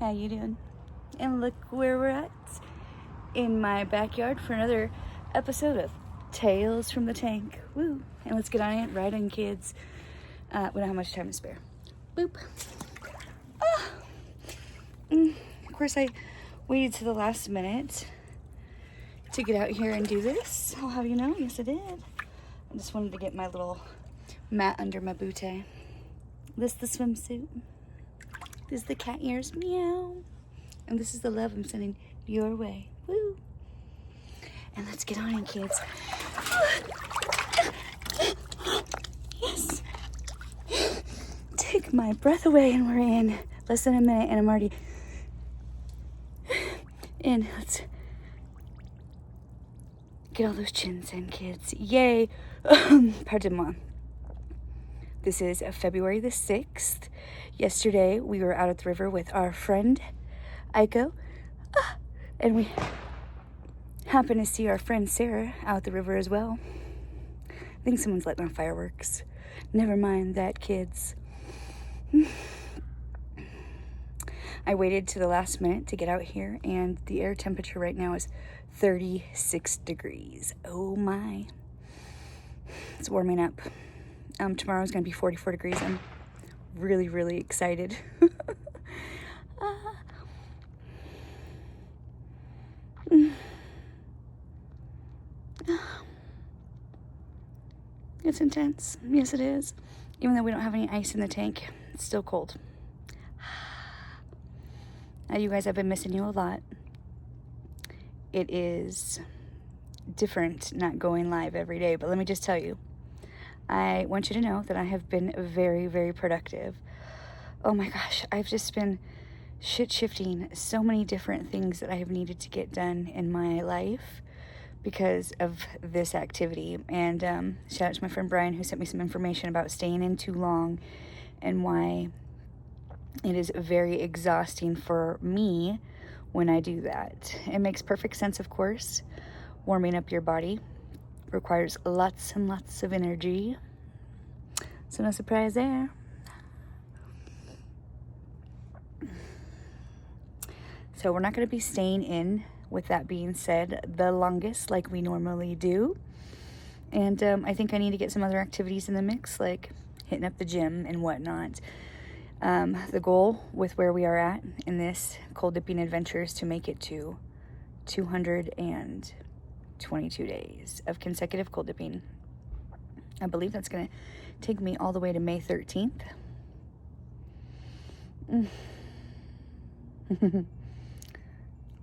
How you doing? And look where we're at in my backyard for another episode of Tales from the Tank. Woo! And let's get on it. Right in, kids. We don't have much time to spare. Boop. Of course, I waited to the last minute to get out here and do this. I'll have you know, yes I did. I just wanted to get my little mat under my bootay. This is the swimsuit. This is the cat ears, meow. And this is the love I'm sending your way. Woo! And let's get on in, kids. Yes. Take my breath away, and we're in less than a minute, and I'm already in. Let's get all those chins in, kids. Yay! Pardon moi. This is February the 6th. Yesterday, we were out at the river with our friend, Aiko. And we happened to see our friend Sarah out at the river as well. I think someone's lighting off fireworks. Never mind that, kids. I waited to the last minute to get out here, and the air temperature right now is 36 degrees. Oh my. It's warming up. Tomorrow's gonna be 44 degrees. I'm really, really excited. It's intense. Yes, it is. Even though we don't have any ice in the tank, it's still cold. Now, you guys, I've been missing you a lot. It is different not going live every day, but let me just tell you, I want you to know that I have been very, very productive. Oh my gosh, I've just been shifting so many different things that I have needed to get done in my life because of this activity. And shout out to my friend Brian, who sent me some information about staying in too long and why it is very exhausting for me when I do that. It makes perfect sense, of course. Warming up your body requires lots and lots of energy. So no surprise there. So we're not going to be staying in, with that being said, the longest like we normally do. And I think I need to get some other activities in the mix, like hitting up the gym and whatnot. The goal with where we are at in this cold dipping adventure is to make it to 222 days of consecutive cold dipping. I believe that's going to take me all the way to May 13th.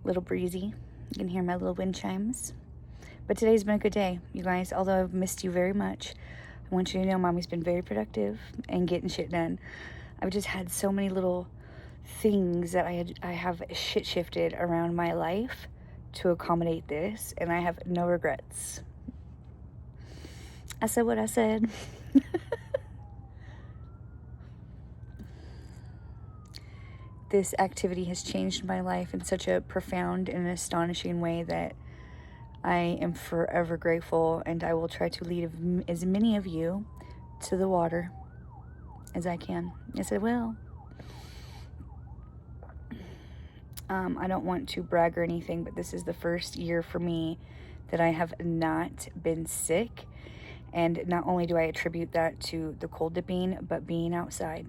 Little breezy. You can hear my little wind chimes. But today's been a good day, you guys. Although I've missed you very much, I want you to know Mommy's been very productive and getting shit done. I've just had so many little things that I have shifted around my life to accommodate this, and I have no regrets. I said what I said. This activity has changed my life in such a profound and astonishing way that I am forever grateful, and I will try to lead as many of you to the water as I can. Yes, I will. I don't want to brag or anything, but this is the first year for me that I have not been sick. And not only do I attribute that to the cold dipping, but being outside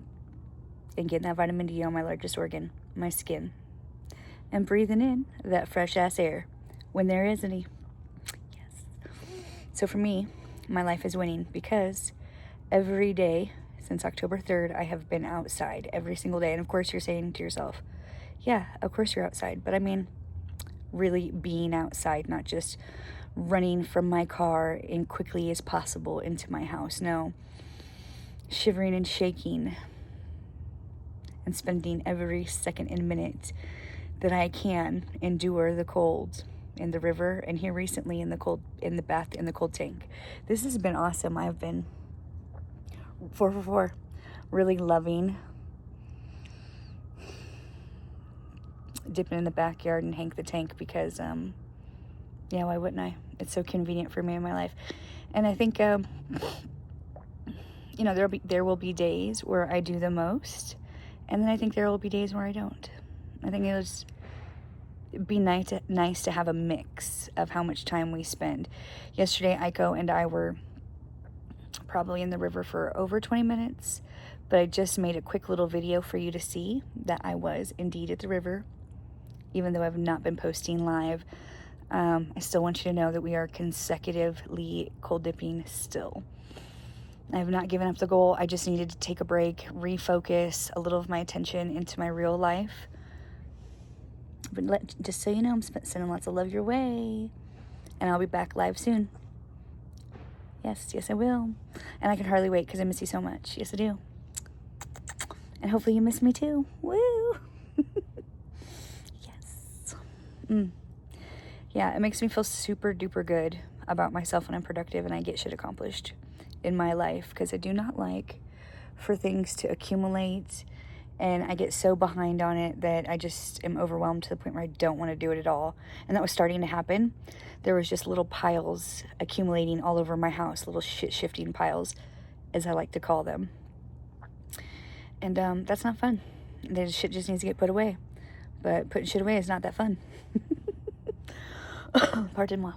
and getting that vitamin D on my largest organ, my skin, and breathing in that fresh ass air when there is any. Yes. So for me, my life is winning because every day since October 3rd, I have been outside every single day. And of course you're saying to yourself, yeah, of course you're outside. But I mean, really being outside, not just running from my car in quickly as possible into my house. No, shivering and shaking and spending every second and minute that I can endure the cold in the river, and here recently in the cold, in the bath, in the cold tank. This has been awesome. I've been 4 for 4, really loving dipping in the backyard and Hank the Tank because, yeah, why wouldn't I? It's so convenient for me in my life. And I think, you know, there will be days where I do the most, and then I think there will be days where I don't. I think it'd be nice to have a mix of how much time we spend. Yesterday, Aiko and I were probably in the river for over 20 minutes, but I just made a quick little video for you to see that I was indeed at the river, even though I've not been posting live. I still want you to know that we are consecutively cold dipping still. I have not given up the goal. I just needed to take a break, refocus a little of my attention into my real life. But just so you know, I'm sending lots of love your way, and I'll be back live soon. Yes, I will. And I can hardly wait because I miss you so much. Yes, I do. And hopefully you miss me too. Woo! Yes. Yeah, it makes me feel super duper good about myself when I'm productive and I get shit accomplished in my life, because I do not like for things to accumulate and I get so behind on it that I just am overwhelmed to the point where I don't want to do it at all. And that was starting to happen. There was just little piles accumulating all over my house, little shit-shifting piles, as I like to call them. And that's not fun. The shit just needs to get put away. But putting shit away is not that fun. Pardon moi.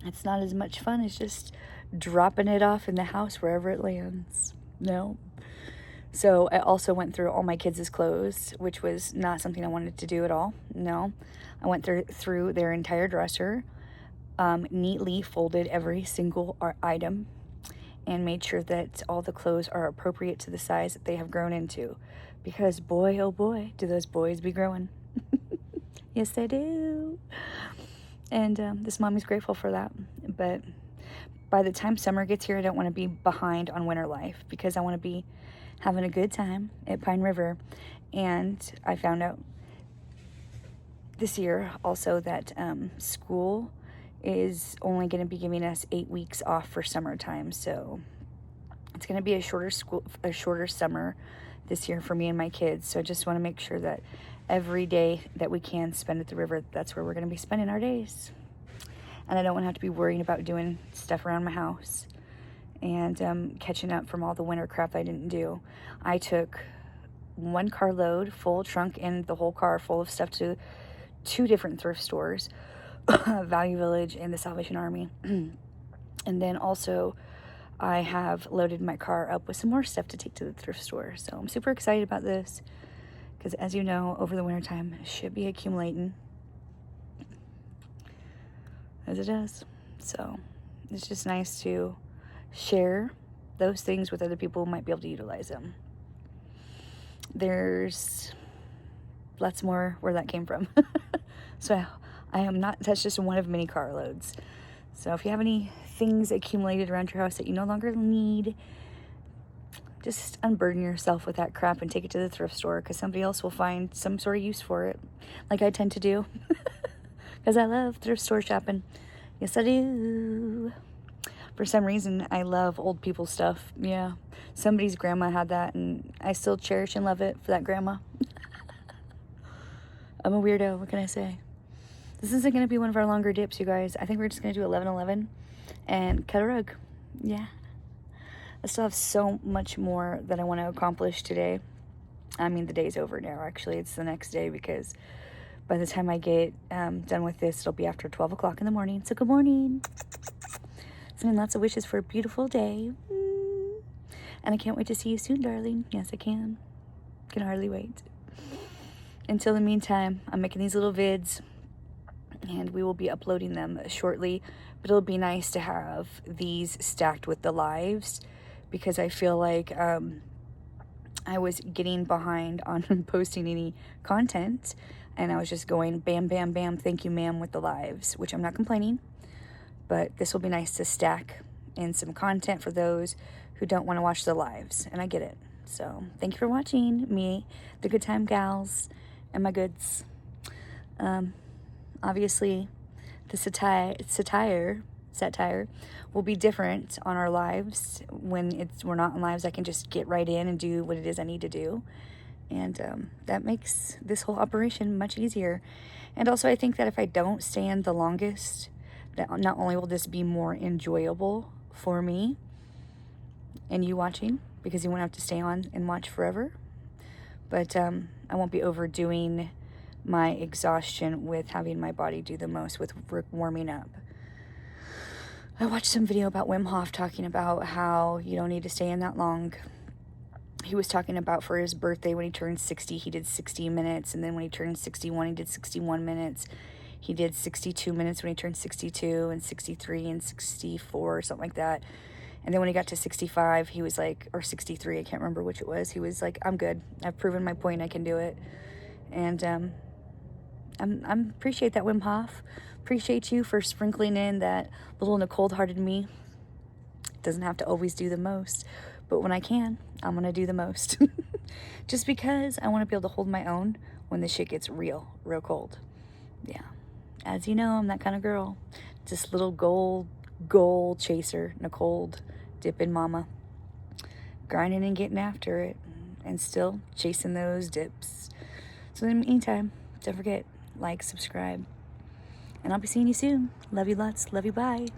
It's not as much fun as just dropping it off in the house wherever it lands. No. So I also went through all my kids' clothes, which was not something I wanted to do at all. No. I went through their entire dresser, neatly folded every single item, and made sure that all the clothes are appropriate to the size that they have grown into. Because boy, oh boy, do those boys be growing. Yes, they do. And this mommy's grateful for that. But by the time summer gets here, I don't want to be behind on winter life, because I want to be having a good time at Pine River. And I found out this year also that school is only going to be giving us 8 weeks off for summertime. So it's going to be a shorter summer this year for me and my kids. So I just want to make sure that every day that we can spend at the river, that's where we're going to be spending our days. And I don't want to have to be worrying about doing stuff around my house and catching up from all the winter crap I didn't do. I took 1 carload, full trunk and the whole car full of stuff to 2 different thrift stores, Value Village and the Salvation Army. And then also I have loaded my car up with some more stuff to take to the thrift store. So I'm super excited about this, because as you know, over the wintertime, it should be accumulating, as it does. So it's just nice to share those things with other people who might be able to utilize them. There's lots more where that came from. So that's just one of many carloads. So if you have any things accumulated around your house that you no longer need, just unburden yourself with that crap and take it to the thrift store, because somebody else will find some sort of use for it, like I tend to do, because I love thrift store shopping. Yes, I do. For some reason, I love old people stuff. Yeah, somebody's grandma had that, and I still cherish and love it for that grandma. I'm a weirdo. What can I say? This isn't going to be one of our longer dips, you guys. I think we're just going to do 11:11 and cut a rug. Yeah. I still have so much more that I want to accomplish today. I mean, the day's over now, actually. It's the next day, because by the time I get done with this, it'll be after 12 o'clock in the morning. So good morning. Sending lots of wishes for a beautiful day. And I can't wait to see you soon, darling. Yes, I can. Can hardly wait. Until the meantime, I'm making these little vids, and we will be uploading them shortly. But it'll be nice to have these stacked with the lives, because I feel like I was getting behind on posting any content, and I was just going bam, bam, bam, thank you, ma'am, with the lives, which I'm not complaining. But this will be nice to stack in some content for those who don't want to watch the lives, and I get it. So thank you for watching me, the Good Time Gals, and my goods. Obviously, the satire will be different on our lives. When we're not in lives, I can just get right in and do what it is I need to do. And that makes this whole operation much easier. And also, I think that if I don't stay in the longest, that not only will this be more enjoyable for me and you watching, because you won't have to stay on and watch forever, But I won't be overdoing my exhaustion with having my body do the most with warming up. I watched some video about Wim Hof talking about how you don't need to stay in that long. He was talking about for his birthday when he turned 60, he did 60 minutes. And then when he turned 61, he did 61 minutes. He did 62 minutes when he turned 62 and 63 and 64 or something like that. And then when he got to 65, he was like, or 63, I can't remember which it was. He was like, I'm good. I've proven my point. I can do it. And I appreciate that, Wim Hof. Appreciate you for sprinkling in that little cold-hearted me. Doesn't have to always do the most, but when I can, I'm gonna do the most. Just because I want to be able to hold my own when the shit gets real cold. Yeah, as you know, I'm that kind of girl. Just little goal chaser, Nicole dipping mama, grinding and getting after it, and still chasing those dips. So in the meantime, don't forget, like, subscribe, and I'll be seeing you soon. Love you lots. Love you. Bye.